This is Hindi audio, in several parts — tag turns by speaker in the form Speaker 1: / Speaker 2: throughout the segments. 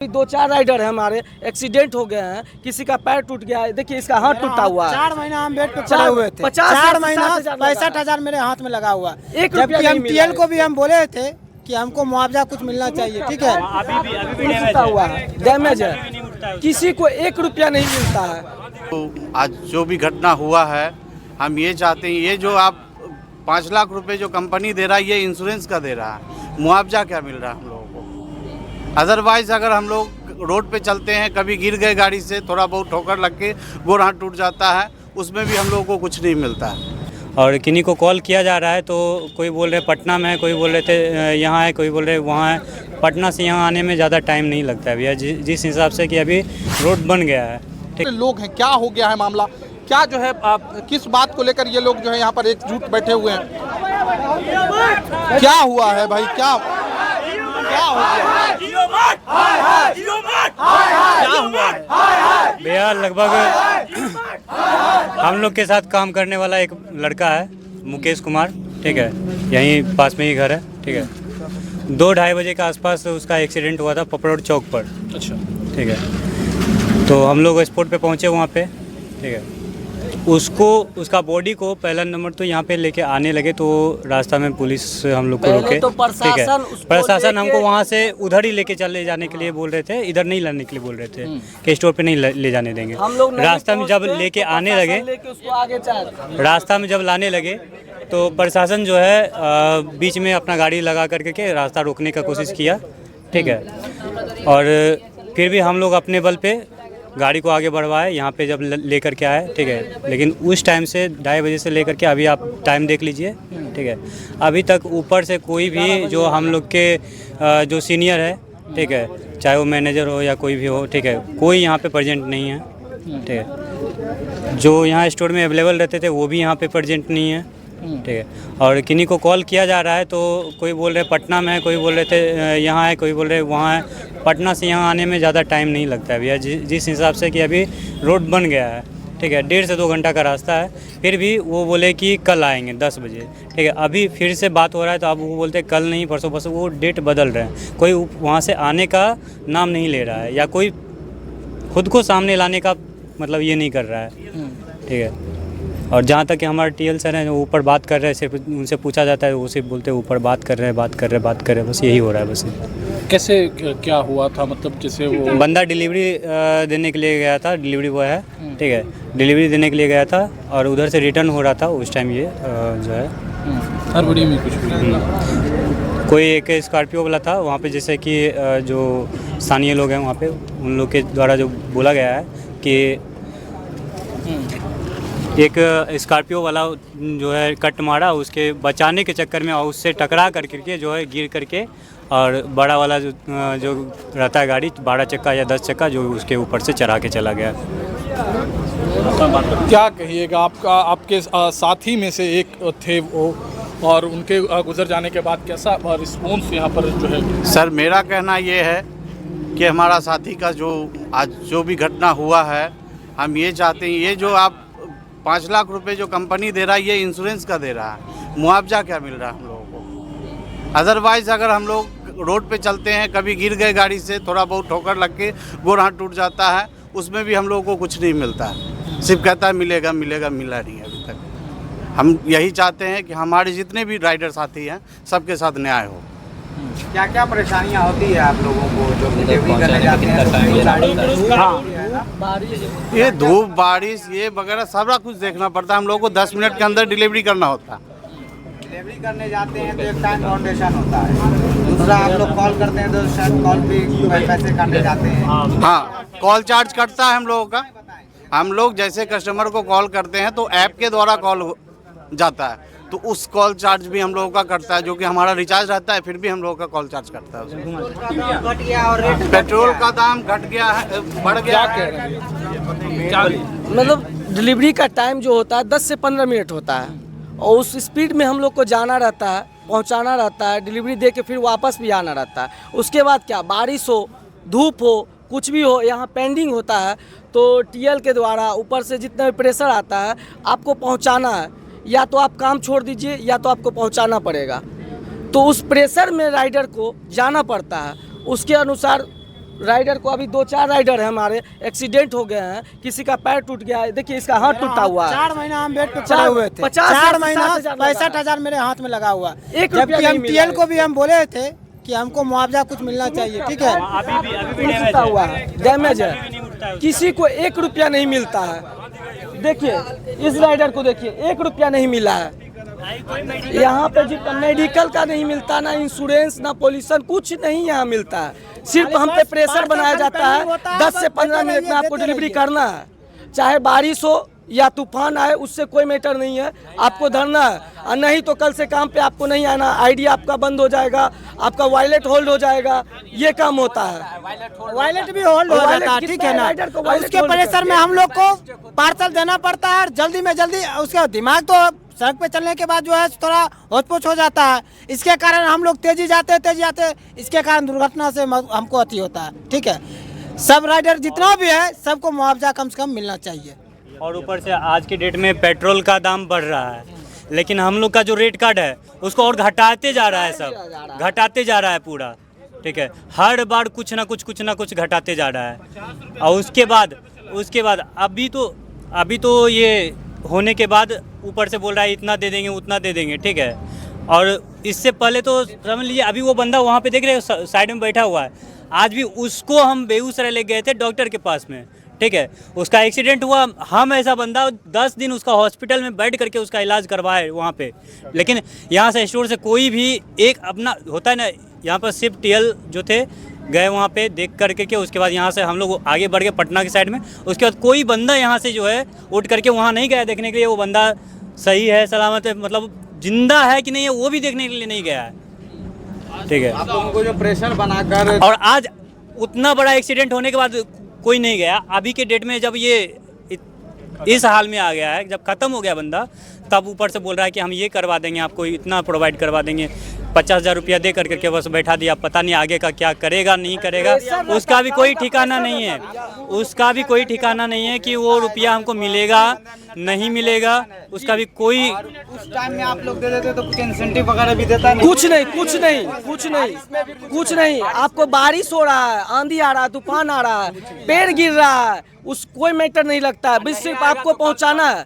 Speaker 1: दो चार राइडर है हमारे एक्सीडेंट हो गए हैं, किसी का पैर टूट गया है। देखिए इसका हाथ टूटा हुआ है।
Speaker 2: 4 महीना हम बेड पे पड़े हुए थे। 4 महीना 65,000 मेरे हाथ में लगा हुआ। जबकि हम टीएल को भी हम बोले थे कि हमको मुआवजा कुछ मिलना चाहिए, ठीक है।
Speaker 1: अभी टूटा हुआ है, डैमेज है, किसी को 1 रुपया नहीं मिलता है।
Speaker 3: तो आज जो भी घटना हुआ है, हम ये चाहते हैं, ये जो आप 5 लाख रुपए जो कंपनी दे रहा है, ये इंश्योरेंस का दे रहा है, मुआवजा क्या मिल रहा है हम लोगों को। अदरवाइज अगर हम लोग रोड पे चलते हैं, कभी गिर गए गाड़ी से, थोड़ा बहुत ठोकर लग के गोड़ हाथ टूट जाता है, उसमें भी हम लोगों को कुछ नहीं मिलता है।
Speaker 4: और किन्हीं को कॉल किया जा रहा है तो कोई बोल रहे पटना में है, कोई बोल रहे थे यहाँ है, कोई बोल रहे वहाँ है। पटना से यहाँ आने में ज़्यादा टाइम नहीं लगता है भैया, जिस हिसाब से कि अभी रोड बन गया है।
Speaker 5: लोग हैं, क्या हो गया है मामला, क्या जो है किस बात को लेकर ये लोग जो है यहाँ पर एकजुट बैठे हुए हैं, क्या हुआ है भाई, क्या हो गया, क्या हुआ है
Speaker 4: भैया? लगभग हम लोग के साथ काम करने वाला एक लड़का है, मुकेश कुमार, ठीक है, यहीं पास में ही घर है, ठीक है। 2-2:30 बजे के आसपास उसका एक्सीडेंट हुआ था पपरोड़ चौक पर।
Speaker 5: अच्छा,
Speaker 4: ठीक है, तो हम लोग स्पॉट पे पहुंचे वहाँ पे, ठीक है। उसका बॉडी को पहला नंबर तो यहाँ पे लेके आने लगे तो रास्ता में पुलिस हम लोग को रोके,
Speaker 1: तो
Speaker 4: ठीक है। प्रशासन हमको वहाँ से उधर ही लेके चले जाने के लिए बोल रहे थे, इधर नहीं लाने के लिए बोल रहे थे कि स्टोर पे नहीं ले जाने देंगे। रास्ता में जब लेके आने लगे, रास्ता में जब लाने लगे तो प्रशासन जो है बीच में अपना गाड़ी लगा करके रास्ता रोकने का कोशिश किया, ठीक है। और फिर भी हम लोग अपने बल पे गाड़ी को आगे बढ़वाए, यहाँ पे जब लेकर के आए, ठीक है। लेकिन उस टाइम से 2:30 बजे से लेकर के अभी आप टाइम देख लीजिए, ठीक है, अभी तक ऊपर से कोई भी जो हम लोग के जो सीनियर है, ठीक है, चाहे वो मैनेजर हो या कोई भी हो, ठीक है, कोई यहाँ पे प्रेजेंट नहीं है, ठीक है। जो यहाँ स्टोर में अवेलेबल रहते थे वो भी यहाँ पे प्रेजेंट नहीं है, ठीक है। और किन्हीं को कॉल किया जा रहा है तो कोई बोल रहे पटना में है, कोई बोल रहे थे यहाँ है, कोई बोल रहे वहाँ है। पटना से यहाँ आने में ज़्यादा टाइम नहीं लगता है भैया, जिस हिसाब से कि अभी रोड बन गया है, ठीक है। 1.5 से 2 घंटा का रास्ता है, फिर भी वो बोले कि कल आएंगे 10 बजे, ठीक है। अभी फिर से बात हो रहा है तो अब वो बोलते हैं कल नहीं, परसों, वो डेट बदल रहे हैं। कोई वहाँ से आने का नाम नहीं ले रहा है या कोई खुद को सामने लाने का मतलब ये नहीं कर रहा है, ठीक है। और जहाँ तक कि हमारे टीएल सर हैं, वो ऊपर बात कर रहे हैं, सिर्फ उनसे पूछा जाता है, वो सिर्फ बोलते हैं ऊपर बात कर रहे हैं, बस यही हो रहा है। बस
Speaker 5: कैसे क्या हुआ था, मतलब जैसे वो
Speaker 4: बंदा डिलीवरी देने के लिए गया था, डिलीवरी बॉय है, ठीक है, डिलीवरी देने के लिए गया था और उधर से रिटर्न हो रहा था उस टाइम ये जो है
Speaker 5: हड़बड़ी में कुछ भी
Speaker 4: कोई एक स्कॉर्पियो वाला था वहाँ पे, जैसे कि जो स्थानीय लोग हैं वहाँ पे, उन लोग के द्वारा जो बोला गया है कि एक स्कॉर्पियो वाला जो है कट मारा, उसके बचाने के चक्कर में और उससे टकरा करके जो है गिर करके, और बड़ा वाला जो रहता है गाड़ी 12 चक्का या 10 चक्का, जो उसके ऊपर से चढ़ा के चला गया।
Speaker 5: क्या कहिएगा, आपके साथी में से एक थे वो, और उनके गुजर जाने के बाद कैसा रिस्पॉन्स यहाँ पर जो है?
Speaker 3: सर मेरा कहना ये है कि हमारा साथी का आज जो भी घटना हुआ है, हम ये चाहते हैं, ये जो आप 5 लाख रुपए जो कंपनी दे रहा है, ये इंश्योरेंस का दे रहा है, मुआवजा क्या मिल रहा है हम लोगों को। अदरवाइज अगर हम लोग रोड पे चलते हैं, कभी गिर गए गाड़ी से, थोड़ा बहुत ठोकर लग के गोड़ हाथ टूट जाता है, उसमें भी हम लोगों को कुछ नहीं मिलता है। सिर्फ कहता है मिलेगा, मिला नहीं है अभी तक। हम यही चाहते हैं कि हमारे जितने भी राइडर साथी हैं, सबके साथ न्याय हो।
Speaker 2: क्या क्या परेशानियाँ होती है आप लोगों को जो डिलीवरी करने जाते हैं?
Speaker 3: हाँ, ये धूप बारिश ये वगैरह सारा कुछ देखना पड़ता है हम लोगों को। 10 मिनट के अंदर डिलीवरी करना होता है।
Speaker 2: डिलीवरी करने जाते हैं तो एक टाइम फाउंडेशन होता है, दूसरा आप लोग कॉल करते हैं तो शायद कॉल पे पैसे काटे जाते हैं।
Speaker 3: हाँ, कॉल चार्ज कटता है हम लोगों का। हम लोग जैसे कस्टमर को कॉल करते हैं तो ऐप के द्वारा कॉल जाता है, तो उस कॉल चार्ज भी हम लोगों का कटता है, जो कि हमारा रिचार्ज रहता है, फिर भी हम लोगों का कॉल चार्ज कटता है।
Speaker 2: घट गया और
Speaker 3: पेट्रोल का दाम घट गया है, बढ़ गया है।
Speaker 1: मतलब डिलीवरी का टाइम जो होता है 10 से 15 मिनट होता है, और उस स्पीड में हम लोग को जाना रहता है, पहुंचाना रहता है, डिलीवरी दे के फिर वापस भी आना रहता है। उसके बाद क्या, बारिश हो, धूप हो, कुछ भी हो, यहाँ पेंडिंग होता है, तो टीएल के द्वारा ऊपर से जितना भी प्रेशर आता है आपको पहुँचाना है, या तो आप काम छोड़ दीजिए या तो आपको पहुंचाना पड़ेगा। तो उस प्रेशर में राइडर को जाना पड़ता है, उसके अनुसार राइडर को अभी 2-4 राइडर है हमारे एक्सीडेंट हो गए हैं, किसी का पैर टूट गया है, देखिए इसका हाथ टूटा हुआ है।
Speaker 2: 4 महीना हम बेड पे पड़े हुए थे, 4 महीना 65,000 मेरे हाथ में लगा हुआ। जबकि हम टीएल को भी हम बोले थे कि हमको मुआवजा कुछ मिलना चाहिए, ठीक है,
Speaker 4: अभी भी
Speaker 1: टूटा हुआ है, डैमेज है, किसी को 1 रुपया नहीं मिलता है। देखिए इस राइडर को देखिए 1 रुपया नहीं मिला है। यहाँ पे जितना मेडिकल का नहीं मिलता, ना इंश्योरेंस, ना पॉल्यूशन, कुछ नहीं यहाँ मिलता है। सिर्फ हम पे प्रेशर बनाया जाता है 10 से 15 मिनट में आपको डिलीवरी करना है, चाहे बारिश हो या तूफान आए, उससे कोई मैटर नहीं है, आपको धरना है। और नहीं तो कल से काम पे आपको नहीं आना, आईडी आपका बंद हो जाएगा, आपका वॉलेट होल्ड हो जाएगा, ये काम होता है।
Speaker 2: वॉलेट भी होल्ड हो जाता है, ठीक है ना। उसके प्रेशर में हम लोग को पार्सल देना पड़ता है, और जल्दी में जल्दी उसका दिमाग तो सड़क पे चलने के बाद जो है थोड़ा होच-पोच हो जाता है। इसके कारण हम लोग तेजी जाते, इसके कारण दुर्घटना से हमको अति होता है, ठीक है। सब राइडर जितना भी है सबको मुआवजा कम से कम मिलना चाहिए।
Speaker 4: और ऊपर से आज के डेट में पेट्रोल का दाम बढ़ रहा है, लेकिन हम लोग का जो रेट कार्ड है उसको और घटाते जा रहा है, सब घटाते जा रहा है पूरा, ठीक है। हर बार कुछ ना कुछ घटाते जा रहा है। और उसके बाद अभी तो ये होने के बाद ऊपर से बोल रहा है इतना दे देंगे उतना दे देंगे, ठीक है। और इससे पहले तो समझ लीजिए अभी वो बंदा वहाँ पे देख रहे हैं साइड में बैठा हुआ है, आज भी उसको हम बेगूसराय ले गए थे डॉक्टर के पास में, ठीक है। उसका एक्सीडेंट हुआ, हम ऐसा बंदा 10 दिन उसका हॉस्पिटल में बैठ करके उसका इलाज करवाए वहाँ पे, लेकिन यहाँ से स्टोर से कोई भी एक अपना होता है ना, यहाँ पर सिर्फ टीएल जो थे गए वहाँ पे देख करके के उसके बाद यहाँ से हम लोग आगे बढ़ गए पटना की साइड में। उसके बाद कोई बंदा यहाँ से जो है उठ करके वहाँ नहीं गया देखने के लिए वो बंदा सही है, सलामत है, मतलब जिंदा है कि नहीं है वो भी देखने के लिए नहीं गया है, ठीक है।
Speaker 5: आप लोगों को जो प्रेशर बनाकर,
Speaker 4: और आज उतना बड़ा एक्सीडेंट होने के बाद कोई नहीं गया। अभी के डेट में जब ये इस हाल में आ गया है, जब ख़त्म हो गया बंदा, तब ऊपर से बोल रहा है कि हम ये करवा देंगे, आपको इतना प्रोवाइड करवा देंगे, 50,000 रुपया दे करके बस बैठा दिया। पता नहीं आगे का क्या करेगा नहीं करेगा, उसका भी कोई ठिकाना नहीं है, उसका भी कोई ठिकाना नहीं है कि वो रुपया हमको मिलेगा नहीं मिलेगा, उसका भी कोई।
Speaker 6: उस टाइम में आप लोग दे देते तो कुछ इंसेंटिव वगैरह भी देता नहीं?
Speaker 1: कुछ नहीं। आपको बारिश हो रहा है, आंधी आ रहा है, तूफान आ रहा है, पेड़ गिर रहा है, उस कोई मैटर नहीं लगता है, बस सिर्फ आपको पहुंचाना है।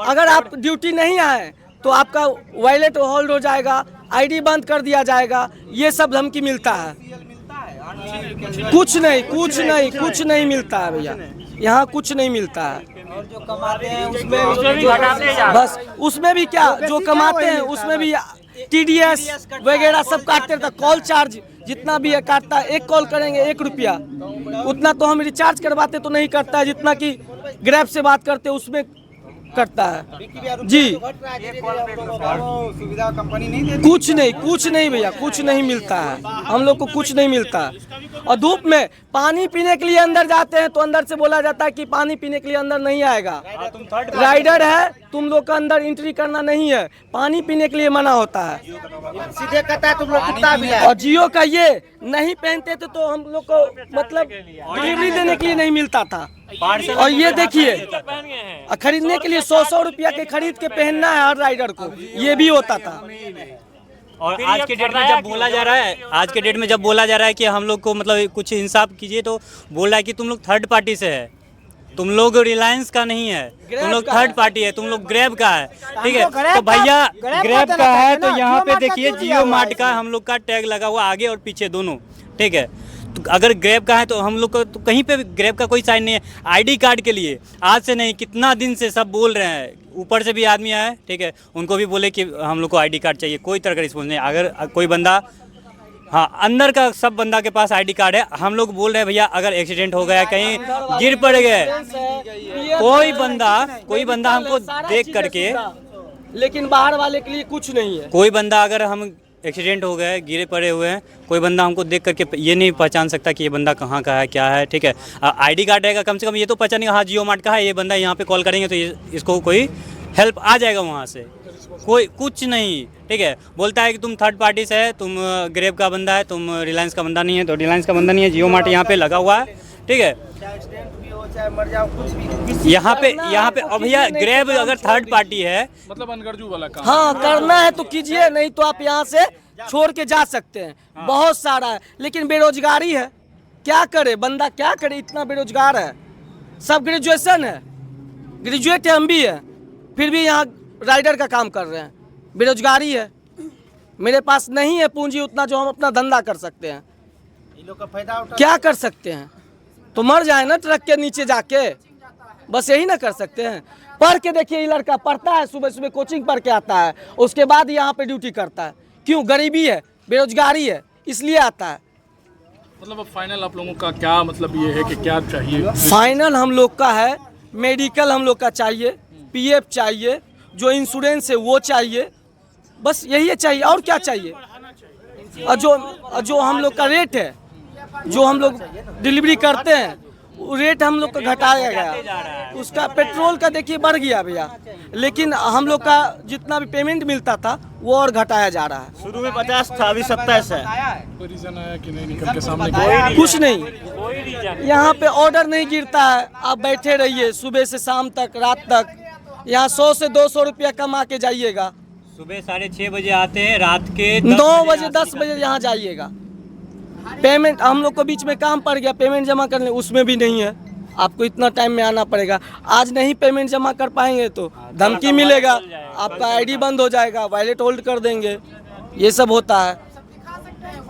Speaker 1: अगर आप ड्यूटी नहीं आए तो आपका वॉलेट होल्ड हो जाएगा, आईडी बंद कर दिया जाएगा, ये सब धमकी मिलता है। कुछ नहीं मिलता है भैया, यहाँ कुछ नहीं मिलता है।
Speaker 6: और जो कमाते हैं उसमें
Speaker 1: बस उसमें भी क्या, जो कमाते हैं उसमें भी TDS वगैरह सब काटते रहता, कॉल चार्ज जितना भी है काटता है। एक कॉल करेंगे 1 रुपया, उतना तो हम रिचार्ज करवाते तो नहीं करता है जितना कि ग्रैब से बात करते उसमें करता है जी।
Speaker 6: सुविधा कंपनी नहीं देती?
Speaker 1: कुछ नहीं भैया, कुछ नहीं मिलता है, हम लोग को कुछ नहीं मिलता है। और धूप में पानी पीने के लिए अंदर जाते हैं तो अंदर से बोला जाता है कि पानी पीने के लिए अंदर नहीं आएगा, राइडर है, तुम लोग का अंदर एंट्री करना नहीं है, पानी पीने के लिए मना होता है,
Speaker 6: सीधे कहता है तुम लोग कुत्ता भी है।
Speaker 1: और जियो का ये नहीं पहनते थे तो हम लोग को मतलब डिलीवरी देने के लिए नहीं मिलता था। और ये देखिए खरीदने के लिए 100 रुपया के खरीद के पहनना है हर राइडर को, ये भी होता था।
Speaker 4: और आज के डेट में जब बोला जा रहा है कि हम लोग को मतलब कुछ इंसाफ कीजिए, तो बोल रहा है कि तुम लोग थर्ड पार्टी से है, तुम लोग रिलायंस का नहीं है, तुम लोग थर्ड पार्टी है, तुम लोग ग्रैब का है, ठीक है। तो भैया ग्रैब का है तो यहाँ पे देखिए जियो मार्ट का हम लोग का टैग लगा हुआ आगे और पीछे दोनों, ठीक है। तो अगर ग्रैब का है तो हम लोग को तो कहीं पे ग्रैब का कोई साइन नहीं है। आईडी कार्ड के लिए आज से नहीं कितना दिन से सब बोल रहे हैं, ऊपर से भी आदमी आए, ठीक है, उनको भी बोले कि हम लोग को आईडी कार्ड चाहिए, कोई तरह का रिस्पॉन्स नहीं। अगर कोई बंदा, हाँ अंदर का सब बंदा के पास आईडी कार्ड है, हम लोग बोल रहे हैं भैया अगर एक्सीडेंट हो गया कहीं गिर पड़ गए, कोई बंदा हमको देख करके,
Speaker 1: लेकिन बाहर वाले के लिए कुछ नहीं है।
Speaker 4: कोई बंदा अगर हम एक्सीडेंट हो गए गिरे पड़े हुए हैं, कोई बंदा हमको देख करके ये नहीं पहचान सकता कि ये बंदा कहाँ का है क्या है, ठीक है। आईडी कार्ड रहेगा कम से कम ये तो पहचानेगा हाँ जियो मार्ट का है, ये बंदा यहाँ पे कॉल करेंगे तो इसको कोई हेल्प आ जाएगा वहाँ से। कोई कुछ नहीं, ठीक है। बोलता है कि तुम थर्ड पार्टी से है, तुम ग्रेब का बंदा है, तुम रिलायंस का बंदा नहीं है, तो रिलायंस का बंदा नहीं है, जियो मार्ट यहाँ पे लगा हुआ है, ठीक है। यहाँ पे अब भैया ग्रेब अगर थर्ड पार्टी है
Speaker 5: मतलब अनगरजू वाला काम,
Speaker 1: हाँ करना है तो कीजिए, नहीं तो आप यहाँ से छोड़ के जा सकते हैं। बहुत सारा है, लेकिन बेरोजगारी है, क्या करे बंदा, क्या करे, इतना बेरोजगार है। सब ग्रेजुएशन है, ग्रेजुएट है, हम भी है, फिर भी यहाँ राइडर का काम कर रहे हैं। बेरोजगारी है, मेरे पास नहीं है पूंजी उतना जो हम अपना धंधा कर सकते हैं। क्या कर सकते हैं, तो मर जाए ना ट्रक के नीचे जाके, बस यही ना कर सकते हैं। पढ़ के देखिए, ये लड़का पढ़ता है, सुबह सुबह कोचिंग पढ़ के आता है, उसके बाद यहाँ पे ड्यूटी करता है। क्यों? गरीबी है, बेरोजगारी है, इसलिए आता है।
Speaker 7: मतलब अब फाइनल आप लोगों का क्या मतलब ये है कि क्या चाहिए?
Speaker 1: फाइनल हम लोग का है मेडिकल हम लोग का चाहिए, पीएफ चाहिए, जो इंश्योरेंस है वो चाहिए, बस यही चाहिए। और क्या चाहिए? और जो हम लोग का रेट है, जो हम लोग डिलीवरी करते हैं, वो रेट हम लोग का घटाया गया। उसका पेट्रोल का देखिए बढ़ गया भैया, लेकिन हम लोग का जितना भी पेमेंट मिलता था वो और घटाया जा रहा है।
Speaker 2: शुरू में 50 था, अभी 27 है।
Speaker 7: कोई रीजन आया कि नहीं निकल के सामने?
Speaker 1: कुछ नहीं, यहाँ पे ऑर्डर नहीं गिरता है। आप बैठे रहिए सुबह से शाम तक, रात तक, यहाँ 100 से 200 रुपया कमा के जाइएगा।
Speaker 4: सुबह 6:30 बजे आते हैं, रात के
Speaker 1: 9 बजे 10 बजे यहाँ जाइएगा। पेमेंट हम लोग को बीच में काम पड़ गया, पेमेंट जमा करने, उसमें भी नहीं है। आपको इतना टाइम में आना पड़ेगा। आज नहीं पेमेंट जमा कर पाएंगे तो धमकी मिलेगा, आपका आईडी बंद हो जाएगा, वॉलेट होल्ड कर देंगे, ये सब होता है।